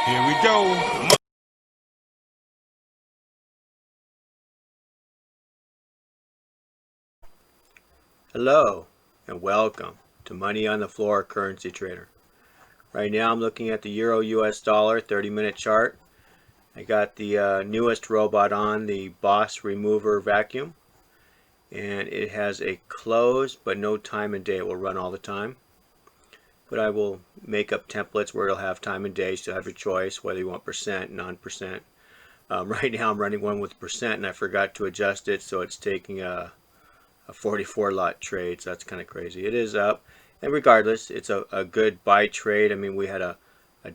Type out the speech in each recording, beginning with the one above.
Here we go. Hello and welcome to Money on the Floor Currency Trader. Right now I'm looking at the Euro US dollar 30-minute chart. I got the newest robot on, the Boss Remover Vacuum, and it has a close but no time and day. It will run all the time, but I will make up templates where it'll have time and day, so you have your choice whether you want percent, non-percent. Right now I'm running one with percent and I forgot to adjust it, so it's taking a 44 lot trade, so that's kind of crazy. It is up, and regardless, it's a good buy trade. I mean, we had a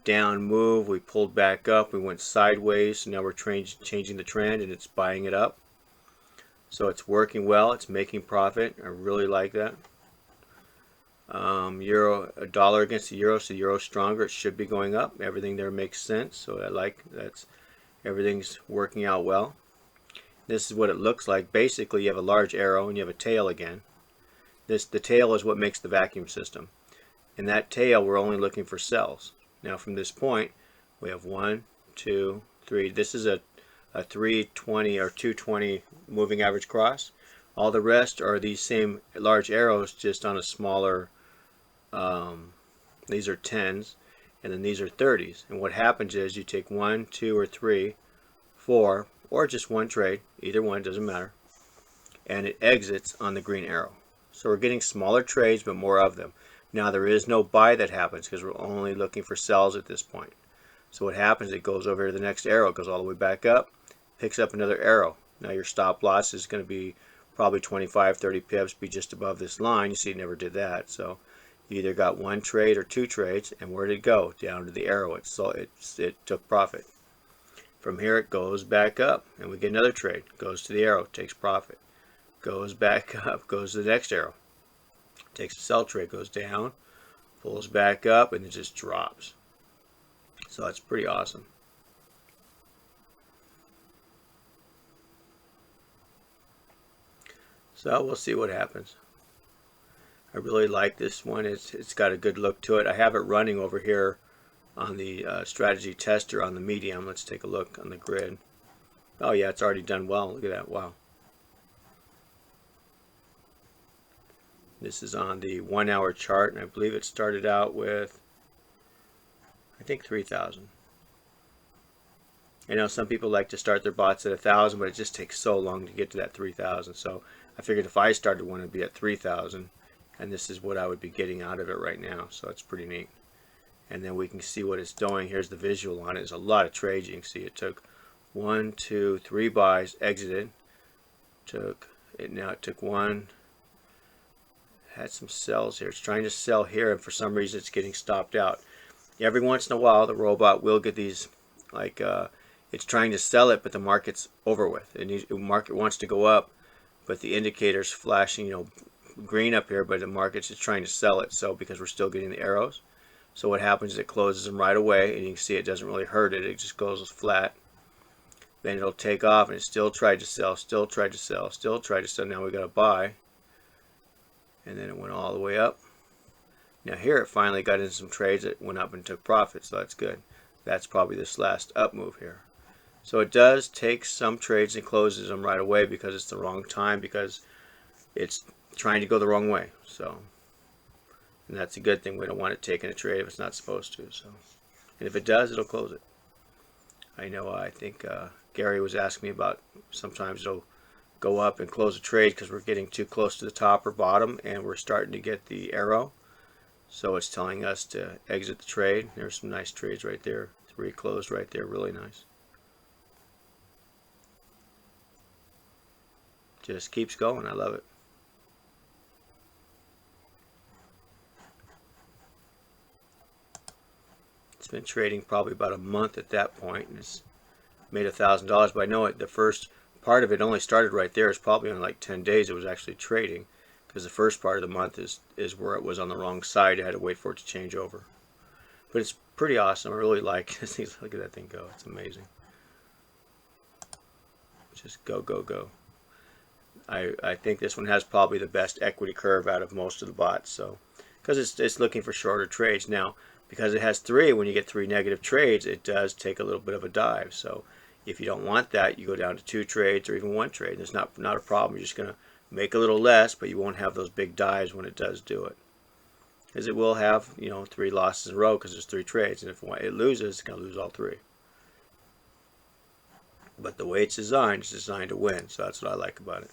down move, we pulled back up, we went sideways, so now we're changing the trend and it's buying it up. So it's working well, it's making profit. I really like that. Euro, a dollar against the euro, so the euro's stronger, it should be going up. Everything there makes sense, so I like that's everything's working out well. This is what it looks like. Basically, you have a large arrow and you have a tail again. The tail is what makes the vacuum system. In that tail, we're only looking for cells. Now from this point, we have 1, 2, 3. This is a 320 or 220 moving average cross. All the rest are these same large arrows, just on a smaller, these are 10s, and then these are 30s. And what happens is you take 1, 2, or 3, 4, or just one trade, either one, doesn't matter, and it exits on the green arrow. So we're getting smaller trades but more of them. Now there is no buy that happens because we're only looking for sells at this point. So what happens, it goes over to the next arrow, goes all the way back up, picks up another arrow. Now your stop loss is going to be probably 25, 30 pips, be just above this line. You see it never did that. So you either got one trade or two trades, and where did it go? Down to the arrow. It took profit. From here it goes back up and we get another trade. Goes to the arrow, takes profit. Goes back up, goes to the next arrow. Takes a sell trade, goes down, pulls back up, and it just drops. So that's pretty awesome. So we'll see what happens. I really like this one. It's got a good look to it. I have it running over here on the strategy tester on the medium. Let's take a look on the grid. Oh yeah, it's already done well. Look at that. Wow. This is on the 1 hour chart, and I believe it started out with, I think, 3,000. I know some people like to start their bots at 1,000, but it just takes so long to get to that 3,000. So I figured if I started one, it'd be at 3,000, and this is what I would be getting out of it right now. So it's pretty neat. And then we can see what it's doing. Here's the visual on it. There's a lot of trades. You can see it took 1, 2, 3 buys, exited. Now it took one, had some sells here. It's trying to sell here, and for some reason it's getting stopped out. Every once in a while the robot will get these, like it's trying to sell it, but the market's over with. The market wants to go up, but the indicator's flashing, green up here, but the market's just trying to sell it. So because we're still getting the arrows, so what happens is it closes them right away, and you can see it doesn't really hurt it. It just goes flat. Then it'll take off, and it still tried to sell, still tried to sell, still tried to sell. Now we got to buy, and then it went all the way up. Now here it finally got in some trades that went up and took profit, so that's good. That's probably this last up move here. So it does take some trades and closes them right away because it's the wrong time, because it's trying to go the wrong way. So, and that's a good thing. We don't want it taking a trade if it's not supposed to. So, and if it does, it'll close it. I know. I think Gary was asking me about sometimes it'll go up and close a trade because we're getting too close to the top or bottom, and we're starting to get the arrow. So it's telling us to exit the trade. There's some nice trades right there. 3 closed right there, really nice. Just keeps going. I love it. It's been trading probably about a month at that point, and it's made $1,000. But I know the first part of it only started right there. It's probably on like 10 days it was actually trading, because the first part of the month is where it was on the wrong side. I had to wait for it to change over. But it's pretty awesome. I really like this thing. Look at that thing go. It's amazing. Just go, go, go. I think this one has probably the best equity curve out of most of the bots. So, because it's looking for shorter trades. Now, because it has 3, when you get 3 negative trades, it does take a little bit of a dive. So if you don't want that, you go down to 2 trades or even 1 trade. There's not a problem. You're just going to make a little less, but you won't have those big dives when it does do it. Because it will have, 3 losses in a row because there's 3 trades. And if it loses, it's going to lose all 3. But the way it's designed to win. So that's what I like about it.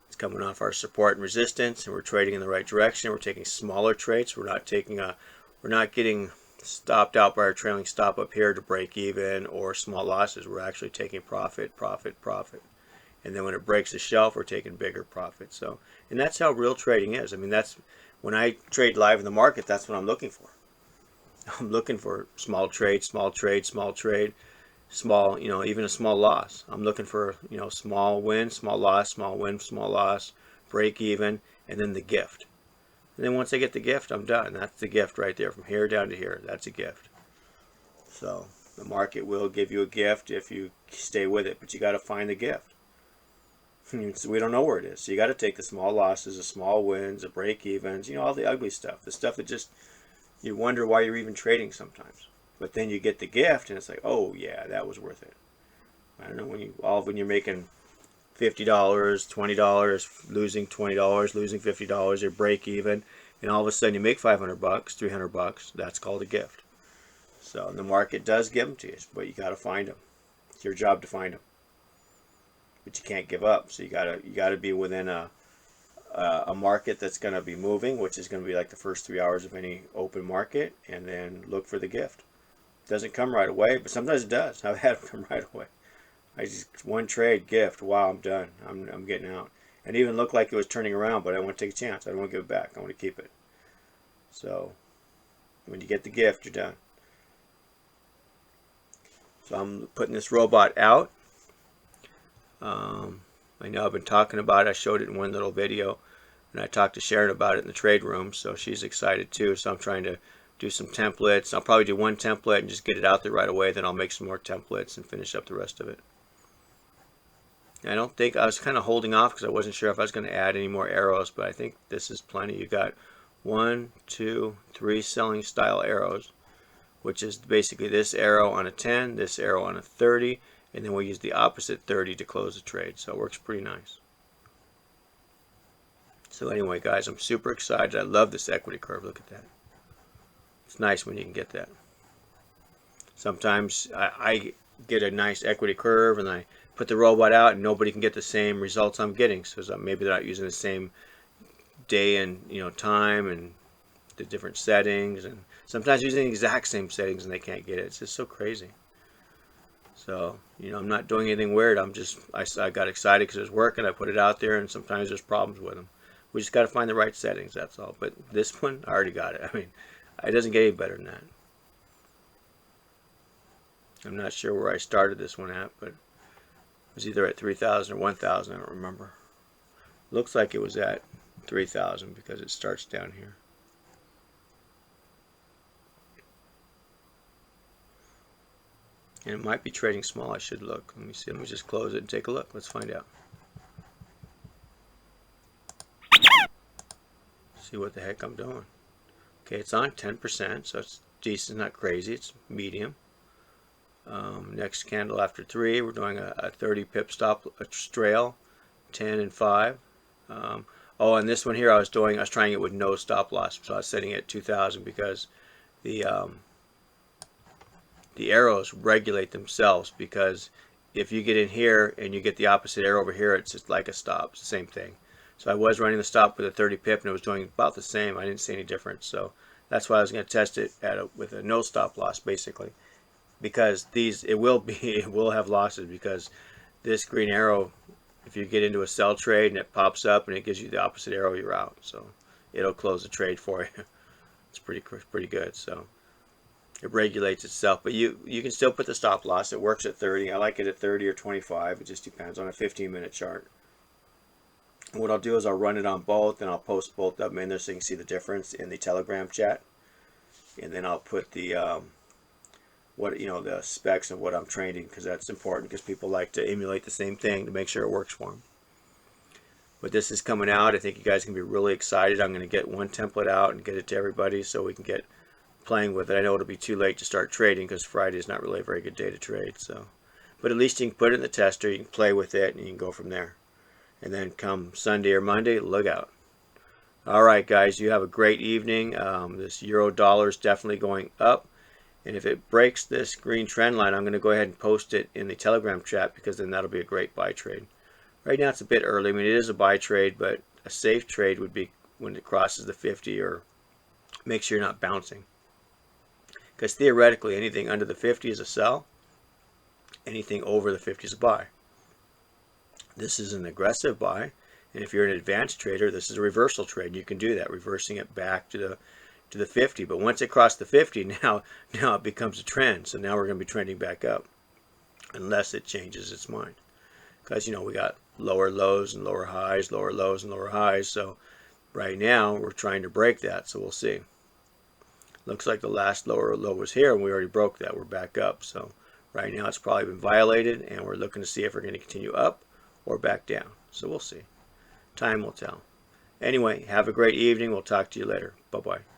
It's coming off our support and resistance, and we're trading in the right direction. We're taking smaller trades. We're not getting stopped out by our trailing stop up here to break even or small losses. We're actually taking profit, profit, profit. And then when it breaks the shelf, we're taking bigger profits. So, and that's how real trading is. I mean, that's when I trade live in the market, that's what I'm looking for. I'm looking for small trade, small trade, small trade, small, even a small loss. I'm looking for, small win, small loss, small win, small loss, break even, and then the gift. And then once I get the gift, I'm done. That's the gift right there, from here down to here. That's a gift. So the market will give you a gift if you stay with it, but you got to find the gift. So we don't know where it is. So you got to take the small losses, the small wins, the break evens, all the ugly stuff, the stuff that just you wonder why you're even trading sometimes. But then you get the gift, and it's like, oh yeah, that was worth it. I don't know, when you're making $50, $20, losing $20, losing $50, you break even, and all of a sudden you make $500, $300. That's called a gift. So the market does give them to you, but you got to find them. It's your job to find them. But you can't give up. So you gotta be within a market that's going to be moving, which is going to be like the first 3 hours of any open market, and then look for the gift. It doesn't come right away, but sometimes it does. I've had it come right away. I just one trade, gift, wow, I'm done. I'm getting out. And it even looked like it was turning around, but I want to take a chance. I don't want to give it back. I want to keep it. So when you get the gift, you're done. So I'm putting this robot out. I know I've been talking about it. I showed it in one little video, and I talked to Sharon about it in the trade room, so she's excited too. So I'm trying to do some templates. I'll probably do one template and just get it out there right away. Then I'll make some more templates and finish up the rest of it. I was kind of holding off because I wasn't sure if I was going to add any more arrows, but I think this is plenty. You got 1, 2, 3 selling style arrows, which is basically this arrow on a 10, this arrow on a 30, and then we'll use the opposite 30 to close the trade. So it works pretty nice. So anyway, guys, I'm super excited. I love this equity curve. Look at that. It's nice when you can get that. Sometimes I get a nice equity curve and I put the robot out and nobody can get the same results I'm getting. So maybe they're not using the same day and time and the different settings, and sometimes using the exact same settings and they can't get it. It's just so crazy. So I'm not doing anything weird. I got excited because it was working. I put it out there, and sometimes there's problems with them. We just got to find the right settings. That's all. But this one, I already got it. I mean, it doesn't get any better than that. I'm not sure where I started this one at, but it was either at 3,000 or 1,000. I don't remember. Looks like it was at 3,000 because it starts down here. And it might be trading small. I should look. Let me see. Let me just close it and take a look. Let's find out. See what the heck I'm doing. Okay, it's on 10%, so it's decent, not crazy. It's medium. Next candle after 3, we're doing a 30 pip stop, a trail, 10 and 5. And this one here I was trying it with no stop loss, so I was setting it at 2,000 because the arrows regulate themselves, because if you get in here and you get the opposite arrow over here, it's just like a stop. It's the same thing. So I was running the stop with a 30 pip and it was doing about the same. I didn't see any difference. So that's why I was going to test it with a no stop loss, basically, because it will have losses, because this green arrow, if you get into a sell trade and it pops up and it gives you the opposite arrow, you're out. So it'll close the trade for you. It's pretty good. So it regulates itself, but you can still put the stop loss. It works at 30. I like it at 30 or 25. It just depends on a 15-minute chart. And what I'll do is I'll run it on both, and I'll post both of them in there so you can see the difference in the Telegram chat. And then I'll put the the specs of what I'm trading, because that's important, because people like to emulate the same thing to make sure it works for them. But this is coming out. I think you guys can be really excited. I'm going to get one template out and get it to everybody so we can get playing with it. I know it'll be too late to start trading because Friday is not really a very good day to trade. So, but at least you can put it in the tester, you can play with it, and you can go from there. And then come Sunday or Monday, look out. All right, guys, you have a great evening. This euro dollar is definitely going up. And if it breaks this green trend line, I'm going to go ahead and post it in the Telegram chat, because then that'll be a great buy trade. Right now it's a bit early. I mean, it is a buy trade, but a safe trade would be when it crosses the 50 or make sure you're not bouncing. Because theoretically, anything under the 50 is a sell. Anything over the 50 is a buy. This is an aggressive buy. And if you're an advanced trader, this is a reversal trade. You can do that, reversing it back to the 50. But once it crossed the 50, now it becomes a trend. So now we're going to be trending back up, unless it changes its mind. Because, we got lower lows and lower highs, lower lows and lower highs. So right now we're trying to break that. So we'll see. Looks like the last lower low was here, and we already broke that. We're back up. So right now it's probably been violated, and we're looking to see if we're going to continue up or back down. So we'll see. Time will tell. Anyway, have a great evening. We'll talk to you later. Bye-bye.